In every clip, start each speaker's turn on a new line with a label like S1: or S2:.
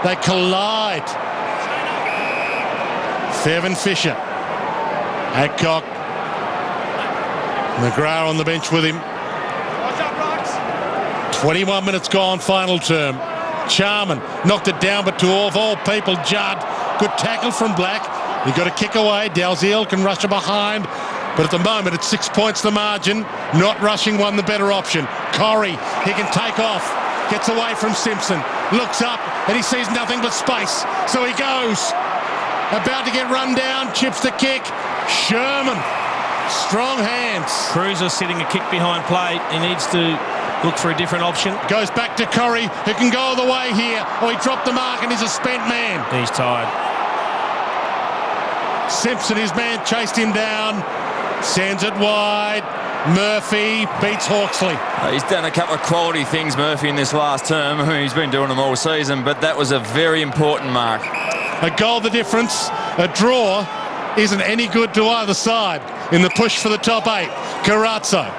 S1: They collide. Fevin Fisher. Adcock. McGrath on the bench with him. 21 minutes gone, final term. Charman knocked it down, but to all people, Judd. Good tackle from Black. You've got to kick away. Dalziel can rush it behind. But at the moment, it's 6 points the margin. Not rushing one, the better option. Corrie, he can take off. Gets away from Simpson. Looks up, and he sees nothing but space. So he goes. About to get run down. Chips the kick. Sherman. Strong hands.
S2: Cruiser sitting a kick behind play. He needs to look for a different option.
S1: Goes back to Corrie, who can go all the way here. Oh, he dropped the mark, and he's a spent man.
S2: He's tired.
S1: Simpson, his man, chased him down. Sends it wide. Murphy beats Hawksley.
S3: He's done a couple of quality things, Murphy, in this last term. I mean, he's been doing them all season, but that was a very important mark.
S1: A goal the difference. A draw isn't any good to either side in the push for the top 8. Carazzo.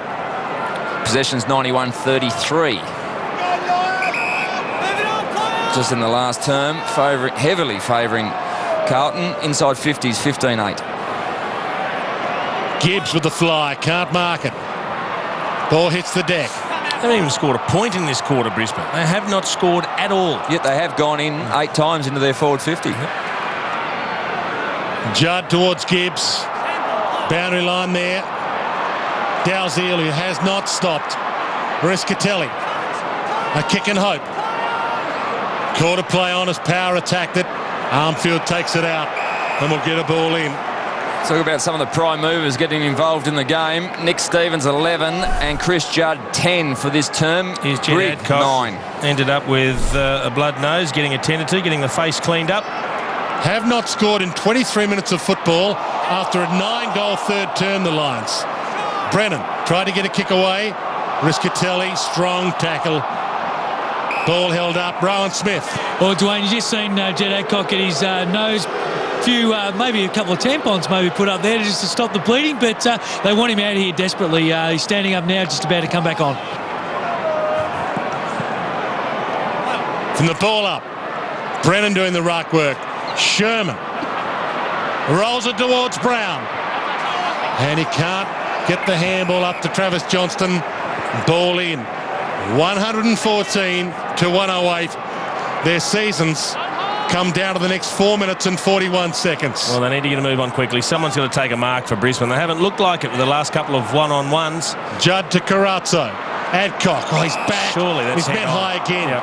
S3: Possession's 91-33. Just in the last term, heavily favouring Carlton. Inside 50s, 15-8.
S1: Gibbs with the fly, can't mark it. Ball hits the deck.
S2: They haven't even scored a point in this quarter, Brisbane. They have not scored at all.
S3: Yet they have gone in 8 times into their forward 50.
S1: Judd towards Gibbs. Boundary line there. Dalziel, who has not stopped. Riscatelli. A kick and hope. Quarter play on as Power attacked it. Armfield takes it out and will get a ball in.
S3: Talk about some of the prime movers getting involved in the game. Nick Stevens 11 and Chris Judd 10 for this term.
S2: Here's Jed Adcock.
S3: 9.
S2: Ended up with a blood nose, getting attended to, getting the face cleaned up.
S1: Have not scored in 23 minutes of football after a 9-goal third term, the Lions. Brennan tried to get a kick away. Riscatelli, strong tackle. Ball held up. Rowan Smith.
S4: Well, Dwayne, you've just seen Jed Adcock get his nose. Maybe a couple of tampons maybe put up there just to stop the bleeding, but they want him out here desperately. He's standing up now, just about to come back on.
S1: From the ball up, Brennan doing the ruck work. Sherman rolls it towards Brown, and he can't get the handball up to Travis Johnston. Ball in. 114 to 108. Their seasons come down to the next 4 minutes and 41 seconds.
S2: Well, they need to get a move on quickly. Someone's going to take a mark for Brisbane. They haven't looked like it with the last couple of one-on-ones.
S1: Judd to Carazzo. Adcock. Oh, he's back.
S2: Surely that's
S1: he's met high again.
S2: Yep.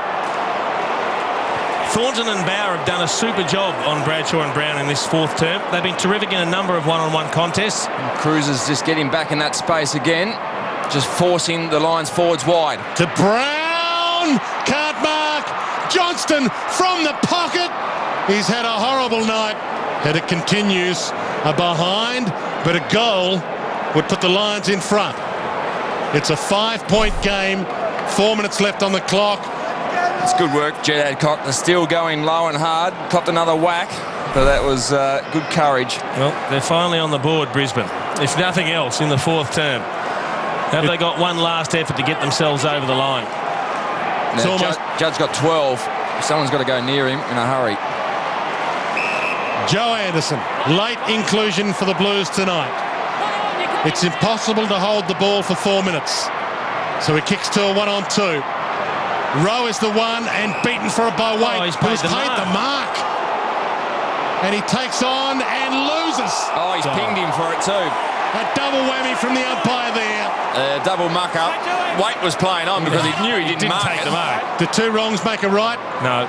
S2: Thornton and Bauer have done a super job on Bradshaw and Brown in this fourth term. They've been terrific in a number of one-on-one contests.
S3: And Cruiser's just getting back in that space again, just forcing the Lions forwards wide.
S1: To Brown. Can't mark. Johnston from the pocket. He's had a horrible night, and it continues. A behind, but a goal would put the Lions in front. It's a 5-point game. 4 minutes left on the clock.
S3: It's good work, Jed Adcock. They're still going low and hard. Copped another whack, but that was good courage.
S2: Well, they're finally on the board, Brisbane. If nothing else, in the fourth term. Have they got one last effort to get themselves over the line?
S3: Now, Judd's got 12. Someone's got to go near him in a hurry.
S1: Joe Anderson, late inclusion for the Blues tonight. It's impossible to hold the ball for 4 minutes. So he kicks to a 1-on-2. Rowe is the one and beaten for a bow weight.
S2: Oh, he's paid
S1: the mark. And he takes on and loses.
S3: Oh, he's pinged him for it too.
S1: A double whammy from the umpire there.
S3: Double muck up. Waite was playing on because he knew he didn't
S2: take the mark.
S1: Do 2 wrongs make a right?
S2: No.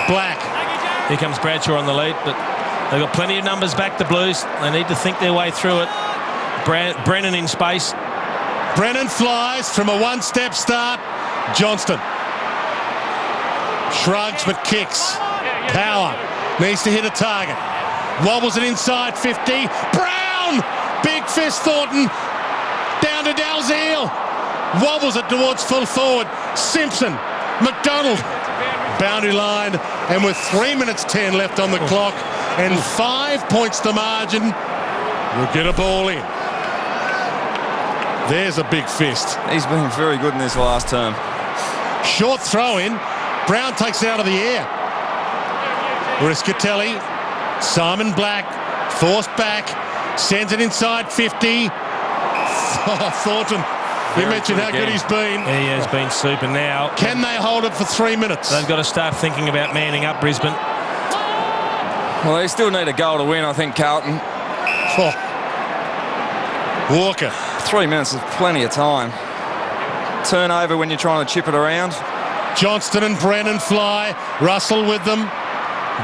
S1: Black.
S2: Here comes Bradshaw on the lead, but they've got plenty of numbers back, the Blues. They need to think their way through it. Brennan in space.
S1: Brennan flies from a one-step start. Johnston shrugs but kicks. Power needs to hit a target. Wobbles it inside 50. Brown! Big fist Thornton. Down to Dalziel. Wobbles it towards full forward. Simpson. McDonald. Boundary line. And with 3 minutes 10 left on the clock and 5 points to margin, we'll get a ball in. There's a big fist.
S3: He's been very good in this last term.
S1: Short throw in. Brown takes it out of the air. Riscatelli, Simon Black, forced back, sends it inside 50. Oh, Thornton, you mentioned how good he's been.
S2: He has been super now.
S1: Can they hold it for 3 minutes?
S2: They've got to start thinking about manning up Brisbane.
S3: Well, they still need a goal to win, I think, Carlton.
S1: Oh. Walker.
S3: 3 minutes is plenty of time. Turnover when you're trying to chip it around.
S1: Johnston and Brennan fly. Russell with them.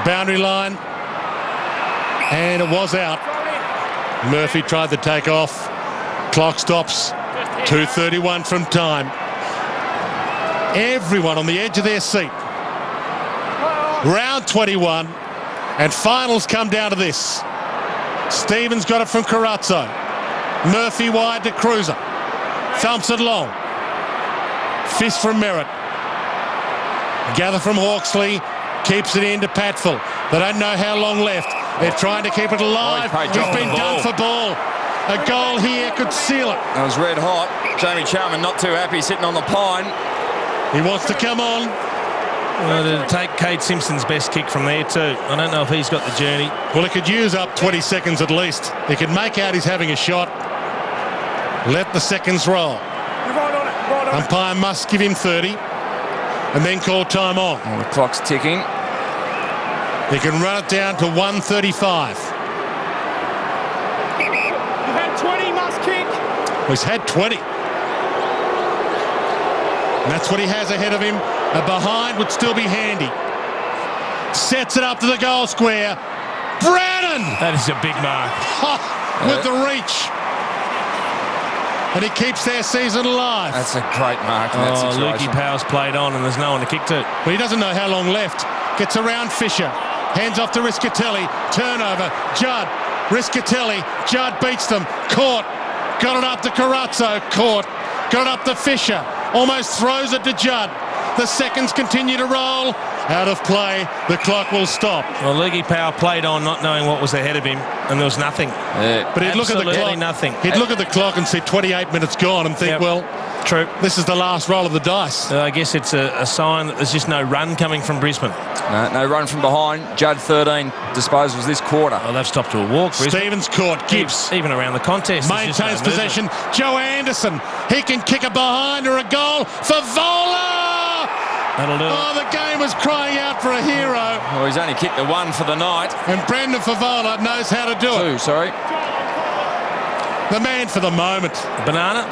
S1: Boundary line. And it was out. Murphy tried to take off. Clock stops. 2:31 from time. Everyone on the edge of their seat. Round 21. And finals come down to this. Stevens got it from Carazzo. Murphy wide to Cruiser. Thumps it long. Fist from Merritt. Gather from Hawksley. Keeps it in to Patfill. They don't know how long left. They're trying to keep it alive. He's been done for ball. A goal here could seal it.
S3: That was red hot. Jamie Charman not too happy sitting on the pine.
S1: He wants to come on.
S2: Well, it'll take Cade Simpson's best kick from there too. I don't know if he's got the journey.
S1: Well, he could use up 20 seconds at least. He could make out he's having a shot. Let the seconds roll. Umpire must give him 30 and then call time on.
S3: Well, the clock's ticking.
S1: He can run it down to 1:35.
S5: You've had 20, must kick.
S1: Well, he's had 20. And that's what he has ahead of him. A behind would still be handy. Sets it up to the goal square. Brannan!
S2: That is a big mark.
S1: With the reach. And he keeps their season alive.
S3: That's a great mark in that situation.
S2: Lukey Powell's played on and there's no one to kick to.
S1: But he doesn't know how long left. Gets around Fisher. Hands off to Riscatelli. Turnover. Judd. Riscatelli. Judd beats them. Caught. Got it up to Carazzo. Caught. Got it up to Fisher. Almost throws it to Judd. The seconds continue to roll. Out of play. The clock will stop.
S2: Well, Lukey Powell played on not knowing what was ahead of him and there was nothing.
S3: Yeah.
S1: But he'd look at the clock.
S2: Nothing.
S1: He'd look at the clock and see 28 minutes gone and think, well,
S2: true.
S1: This is the last roll of the dice.
S2: I guess it's a sign that there's just no run coming from Brisbane.
S3: No run from behind. Judd 13 disposals this quarter.
S2: Well, they've stopped to a walk. Brisbane.
S1: Stevens caught. Gibbs.
S2: Even around the contest.
S1: Maintains possession. Joe Anderson. He can kick it behind or a goal for Vola.
S2: That'll do it.
S1: Oh, the game was crying out for a hero.
S3: Well, he's only kicked the one for the night.
S1: And Brendan Favola knows how to do it.
S3: Two, sorry.
S1: The man for the moment.
S2: Banana.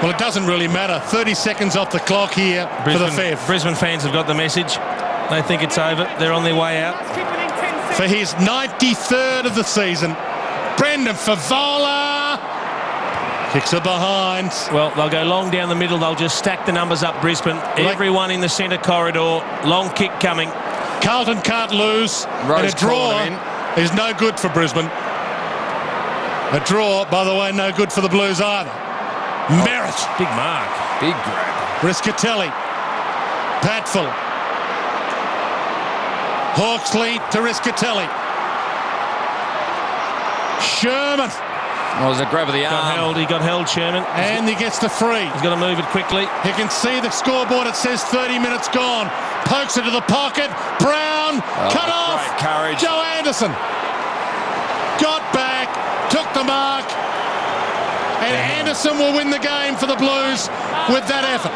S1: Well, it doesn't really matter. 30 seconds off the clock here for the Fev.
S2: Brisbane fans have got the message. They think it's over. They're on their way out.
S1: For his 93rd of the season, Brendan Favola kicks it behind.
S2: Well, they'll go long down the middle. They'll just stack the numbers up, Brisbane. Everyone in the centre corridor. Long kick coming.
S1: Carlton can't lose.
S3: Rose
S1: and a draw
S3: in.
S1: is no good for Brisbane. A draw, by the way, no good for the Blues either. Merritt.
S2: Big mark.
S3: Big grab.
S1: Riscatelli. Patfill. Hawksley to Riscatelli. Sherman.
S3: Well, it was a grab of the arm.
S2: He got held, Sherman.
S1: And he gets the free.
S2: He's got to move it quickly.
S1: You can see the scoreboard. It says 30 minutes gone. Pokes it to the pocket. Brown. Cut off.
S3: Great courage.
S1: Joe Anderson. Got back. Took the mark. And Anderson will win the game for the Blues with that effort.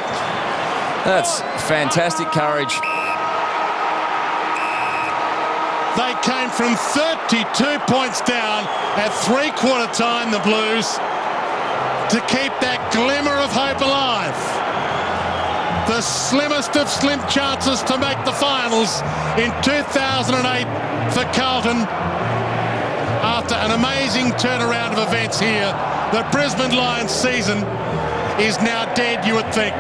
S3: That's fantastic courage.
S1: They came from 32 points down at three-quarter time, the Blues, to keep that glimmer of hope alive. The slimmest of slim chances to make the finals in 2008 for Carlton. After an amazing turnaround of events here, the Brisbane Lions season is now dead, you would think.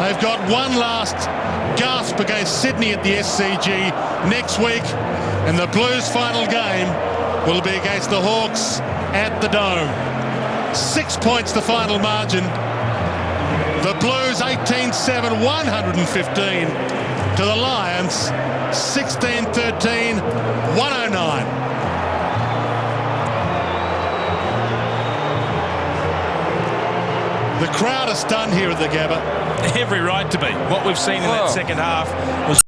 S1: They've got one last gasp against Sydney at the SCG next week, and the Blues' final game will be against the Hawks at the Dome. 6 points the final margin. The Blues 18-7, 115 to the Lions 16-13, 109. The crowd are stunned here at the Gabba.
S2: Every right to be. What we've seen in that second half was